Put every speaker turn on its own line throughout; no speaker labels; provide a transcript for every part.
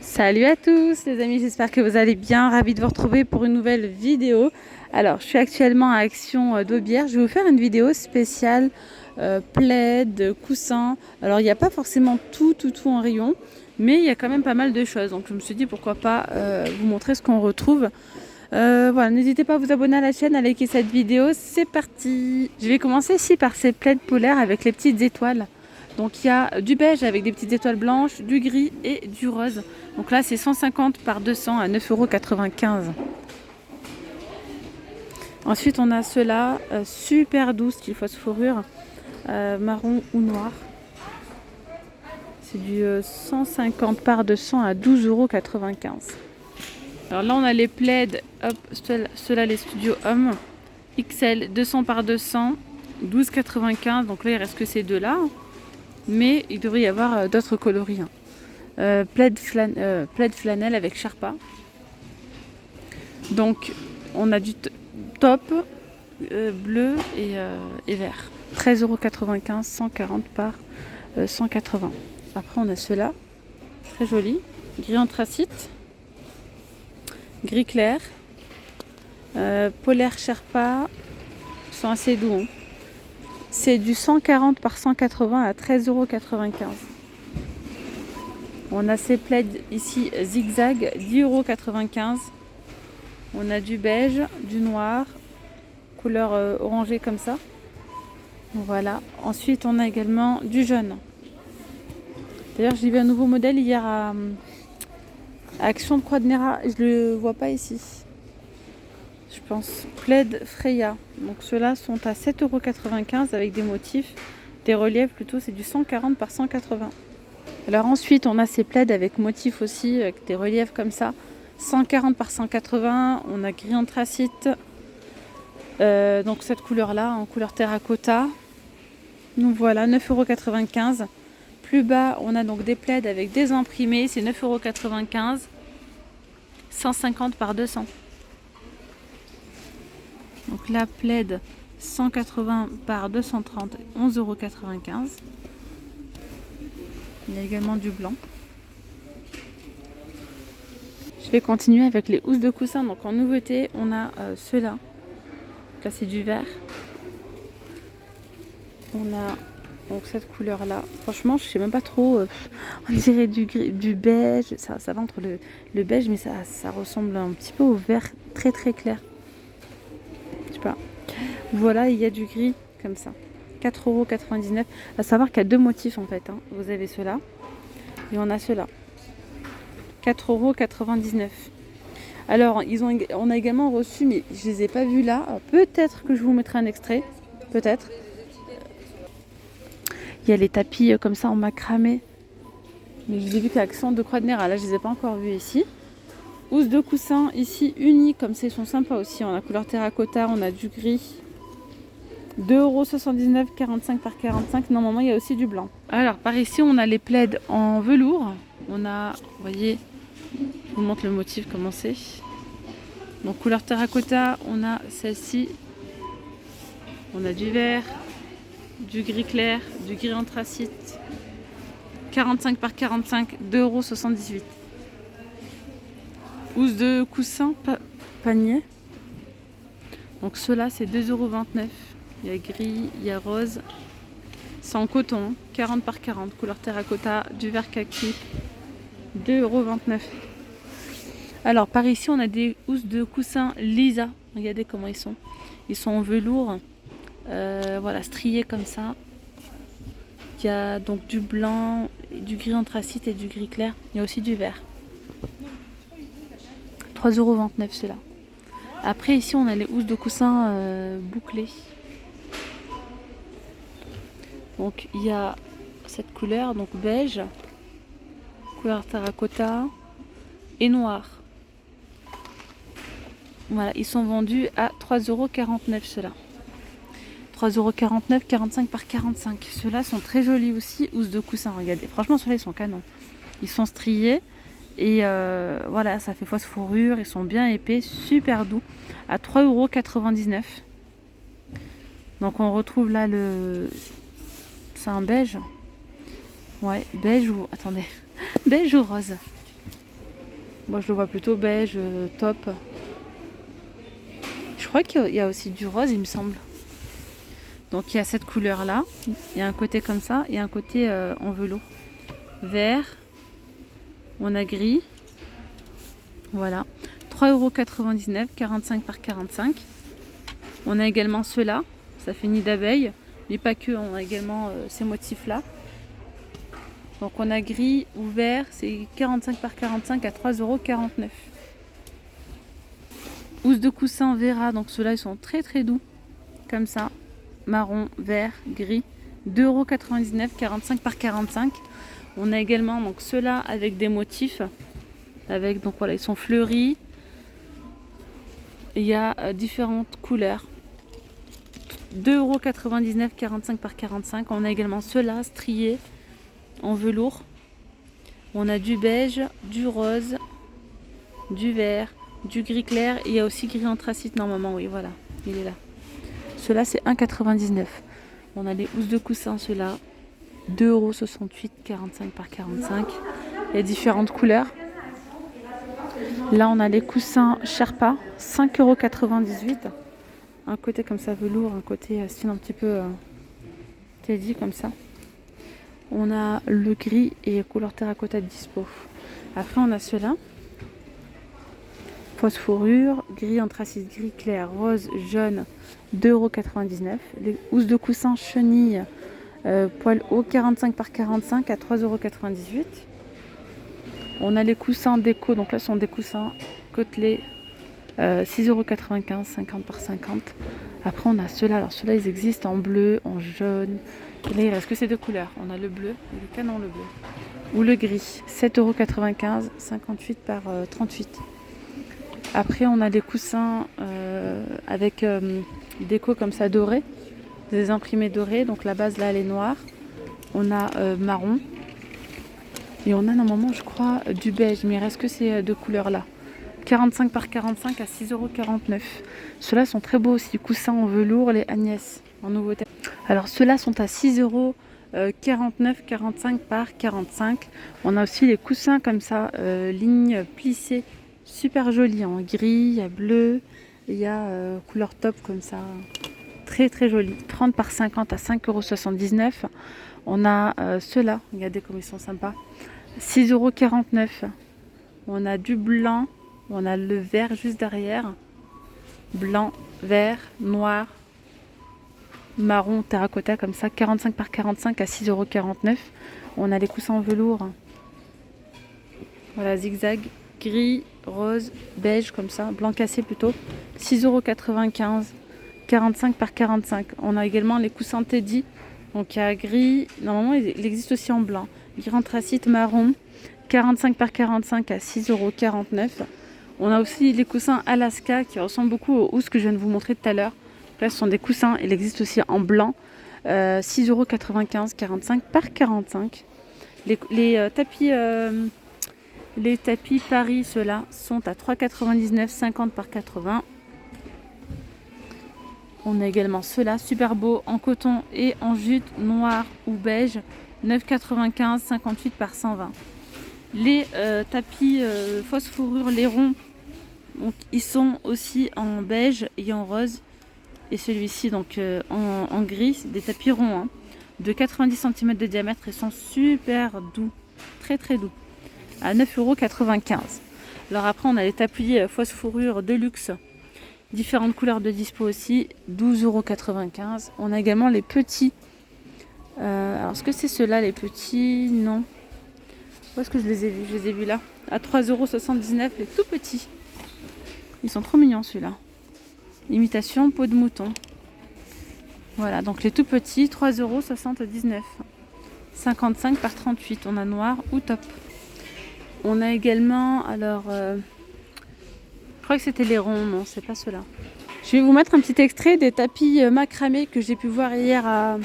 Salut à tous les amis, j'espère que vous allez bien, ravi de vous retrouver pour une nouvelle vidéo. Alors je suis actuellement à Action d'Aubière, je vais vous faire une vidéo spéciale plaid, coussin. Alors il n'y a pas forcément tout en rayon, mais il y a quand même pas mal de choses. Donc je me suis dit pourquoi pas vous montrer ce qu'on retrouve. Voilà, n'hésitez pas à vous abonner à la chaîne, à liker cette vidéo, c'est parti. Je vais commencer ici par ces plaids polaires avec les petites étoiles. Donc il y a du beige avec des petites étoiles blanches, du gris et du rose. Donc là c'est 150 par 200 à 9,95 €. Ensuite on a ceux-là, super doux, style fausse fourrure, marron ou noir. C'est du 150 par 200 à 12,95 €. Alors là on a les plaids, hop, ceux-là les studios hommes, XL 200 par 200, 12,95 €. Donc là il reste que ces deux-là. Mais il devrait y avoir d'autres coloris. Plaid flanelle avec Sherpa. Donc on a du top bleu et vert. 13,95 €, 140 par 180. Après on a ceux-là, très jolis. Gris anthracite, gris clair, polaire Sherpa, sont assez doux. Hein. C'est du 140 par 180 à 13,95 €. On a ces plaids ici zigzag, 10,95 €. On a du beige, du noir, couleur orangée comme ça. Voilà. Ensuite, on a également du jaune. D'ailleurs, j'ai vu un nouveau modèle hier à Action de Croix de Néra. Je le vois pas ici. Je pense. Plaid Freya. Donc ceux-là sont à 7,95 € avec des motifs, des reliefs plutôt. C'est du 140 par 180. Alors ensuite, on a ces plaids avec motifs aussi, avec des reliefs comme ça. 140 par 180. On a gris anthracite. Donc cette couleur-là, en couleur terracotta. Donc voilà, 9,95 €. Plus bas, on a donc des plaids avec des imprimés. C'est 9,95 €. 150 par 200. Donc la plaid 180 par 230, 11,95 €. Il y a également du blanc. Je vais continuer avec les housses de coussin. Donc en nouveauté, on a ceux-là. Là, c'est du vert. On a donc cette couleur-là. Franchement, je sais même pas trop. On dirait du gris, du beige. Ça va entre le beige, mais ça ressemble un petit peu au vert très clair. Je sais pas. Voilà, il y a du gris comme ça. 4,99 €. À savoir qu'il y a deux motifs en fait. Hein. Vous avez ceux-là et on a ceux-là. 4,99 €. Alors, on a également reçu, mais je les ai pas vus là. Peut-être que je vous mettrai un extrait. Peut-être. Il y a les tapis comme ça en macramé. Mais je les ai vus qu'à Action de Croix de Néra. Là, je les ai pas encore vus ici. Housse de coussin ici unis, comme ça, ils sont sympas aussi. On a couleur terracotta, on a du gris. 2,79 €, 45 par 45. Normalement, il y a aussi du blanc. Alors, par ici, on a les plaids en velours. On a, vous voyez, je vous montre le motif, comment c'est. Donc, couleur terracotta, on a celle-ci. On a du vert, du gris clair, du gris anthracite. 45 par 45, 2,78 €. Housse de coussin, panier. Donc, ceux-là, c'est 2,29 €. Il y a gris, il y a rose. C'est en coton, 40 par 40, couleur terracotta, du vert kaki, 2,29 €. Alors par ici, on a des housses de coussins Lisa. Regardez comment ils sont. Ils sont en velours, voilà, striés comme ça. Il y a donc du blanc, du gris anthracite et du gris clair. Il y a aussi du vert. 3,29 € ceux-là. Après ici, on a les housses de coussins bouclées. Donc il y a cette couleur, donc beige, couleur terracotta et noir. Voilà, ils sont vendus à 3,49 € ceux-là. 3,49 €, 45 par 45. Ceux-là sont très jolis aussi, housses de coussin, regardez. Franchement, ceux-là, ils sont canons. Ils sont striés et voilà, ça fait fausse fourrure. Ils sont bien épais, super doux, à 3,99 €. Donc on retrouve là c'est un beige. Ouais, beige ou... Attendez. Beige ou rose. Moi, je le vois plutôt beige, top. Je crois qu'il y a aussi du rose, il me semble. Donc, il y a cette couleur-là. Il y a un côté comme ça et un côté en velours. Vert. On a gris. Voilà. 3,99 €, 45 par 45. On a également ceux-là. Ça fait nid d'abeille. Mais pas que, on a également ces motifs-là. Donc on a gris ou vert, c'est 45 par 45 à 3,49 €. Housse de coussin Vera, donc ceux-là ils sont très très doux. Comme ça. Marron, vert, gris. 2,99 €, 45 par 45. On a également donc ceux-là avec des motifs. Avec, donc voilà, ils sont fleuris. Il y a différentes couleurs. 2,99 €, 45 par 45. On a également ceux-là striés en velours. On a du beige, du rose, du vert, du gris clair. Et il y a aussi gris anthracite normalement. Oui, voilà, il est là. Ceux-là, c'est 1,99 €. On a les housses de coussin, ceux-là. 2,68 €, 45 par 45. Il y a différentes couleurs. Là, on a les coussins Sherpa, 5,98 €. Un côté comme ça velours, un côté style un petit peu teddy comme ça. On a le gris et couleur terracotta de dispo. Après, on a ceux-là. Fausse fourrure, gris anthracite, gris clair, rose, jaune, 2,99 €. Les housses de coussin chenille, poil haut, 45 par 45 à 3,98 €. On a les coussins déco, donc là ce sont des coussins côtelés, 6,95 €, 50 par 50. Après, on a ceux-là. Alors, ceux-là, ils existent en bleu, en jaune. Et là, il reste que ces deux couleurs. On a le bleu, le canon le bleu. Ou le gris. 7,95 €, 58 par 38. Après, on a des coussins avec déco comme ça doré. Des imprimés dorés. Donc, la base, là, elle est noire. On a marron. Et on a normalement, je crois, du beige. Mais il reste que ces deux couleurs-là. 45 par 45 à 6,49 €. Ceux-là sont très beaux aussi. Coussins en velours, les Agnès, en nouveauté. Alors, ceux-là sont à 6,49 €, 45 par 45. On a aussi les coussins comme ça, ligne plissée, super jolis. En gris, il y a bleu, il y a couleur top comme ça. Très très joli. 30 par 50 à 5,79 €. On a ceux-là, regardez comme ils sont sympas. 6,49 €. On a du blanc. On a le vert juste derrière. Blanc, vert, noir, marron, terracotta comme ça. 45 par 45 à 6,49 €. On a les coussins en velours. Voilà, zigzag, gris, rose, beige comme ça. Blanc cassé plutôt. 6,95 €. 45 par 45. On a également les coussins Teddy. Donc il y a gris. Normalement, il existe aussi en blanc. Gris anthracite, marron. 45 par 45 à 6,49 €. On a aussi les coussins Alaska qui ressemblent beaucoup aux housses que je viens de vous montrer tout à l'heure. Là, ce sont des coussins. Il existe aussi en blanc. 6,95 €, 45 par 45. Les tapis Paris, ceux-là, sont à 3,99 €, 50 par 80. On a également ceux-là, super beaux, en coton et en jute, noir ou beige. 9,95 €, 58 par 120. Les tapis fausse fourrure, les ronds, donc ils sont aussi en beige et en rose. Et celui-ci donc en gris, des tapis ronds hein, de 90 cm de diamètre et sont super doux, très très doux, à 9,95 €. Alors après on a les tapis fausse fourrure de luxe, différentes couleurs de dispo aussi, 12,95 €. On a également les petits. Alors est-ce que c'est ceux-là les petits? Non. Où est-ce que je les ai vus? Je les ai vus là, à 3,79 €, les tout petits. Ils sont trop mignons ceux-là. Imitation peau de mouton. Voilà, donc les tout petits, 3,79 €. 55 par 38. On a noir ou top. On a également, alors, je crois que c'était les ronds, non, c'est pas ceux-là. Je vais vous mettre un petit extrait des tapis macramé que j'ai pu voir hier à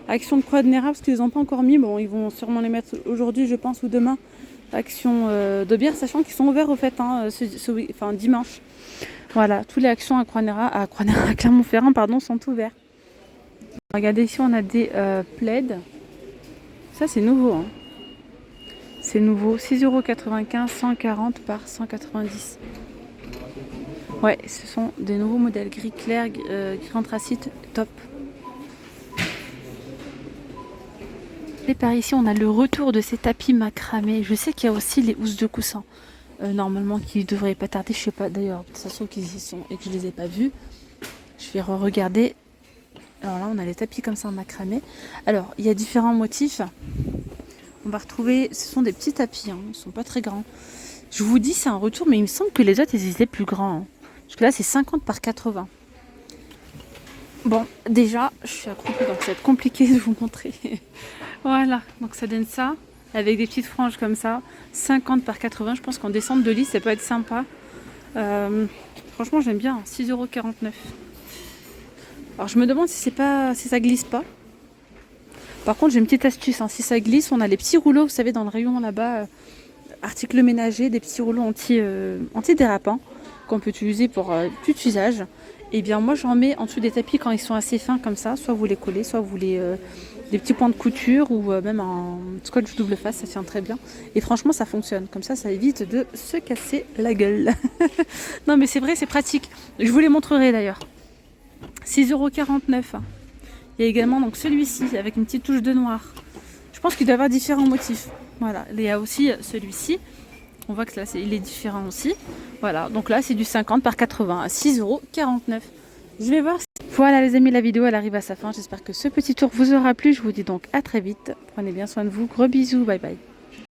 Action de Croix de Néra, parce qu'ils les ont pas encore mis. Bon, ils vont sûrement les mettre aujourd'hui, je pense, ou demain. Action de bière, sachant qu'ils sont ouverts au fait, hein, dimanche. Voilà, tous les actions à à Clermont-Ferrand, pardon, sont ouverts. Regardez ici, on a des plaids. Ça, c'est nouveau. Hein. C'est nouveau, 6,95 €, 140 par 190. Ouais, ce sont des nouveaux modèles gris clair, gris anthracite, top. Et par ici, on a le retour de ces tapis macramés. Je sais qu'il y a aussi les housses de coussin. Normalement, qui ne devraient pas tarder. Je sais pas d'ailleurs, ça se trouve qu'ils y sont et que je les ai pas vus. Je vais regarder. Alors là, on a les tapis comme ça en macramé. Alors, il y a différents motifs. On va retrouver, ce sont des petits tapis, hein, ils ne sont pas très grands. Je vous dis, c'est un retour, mais il me semble que les autres, ils étaient plus grands. Hein. Parce que là, c'est 50 par 80. Bon, déjà, je suis accroupie, donc ça va être compliqué de vous montrer. Voilà, donc ça donne ça, avec des petites franges comme ça. 50 par 80, je pense qu'en descente de lit, ça peut être sympa. Franchement, j'aime bien, 6,49 €. Alors, je me demande si ça glisse pas. Par contre, j'ai une petite astuce, hein. Si ça glisse, on a les petits rouleaux, vous savez, dans le rayon là-bas, articles ménagers, des petits rouleaux anti-dérapants qu'on peut utiliser pour tout usage. Et bien moi j'en mets en dessous des tapis quand ils sont assez fins comme ça, soit vous les collez, soit vous des petits points de couture ou même un scotch double face, ça tient très bien. Et franchement ça fonctionne, comme ça évite de se casser la gueule. Non mais c'est vrai, c'est pratique. Je vous les montrerai d'ailleurs. 6,49 €. Il y a également donc celui-ci avec une petite touche de noir. Je pense qu'il doit y avoir différents motifs. Voilà, il y a aussi celui-ci. On voit que là, il est différent aussi. Voilà, donc là, c'est du 50 par 80 à 6,49 €. Je vais voir. Voilà les amis, la vidéo, elle arrive à sa fin. J'espère que ce petit tour vous aura plu. Je vous dis donc à très vite. Prenez bien soin de vous. Gros bisous. Bye bye.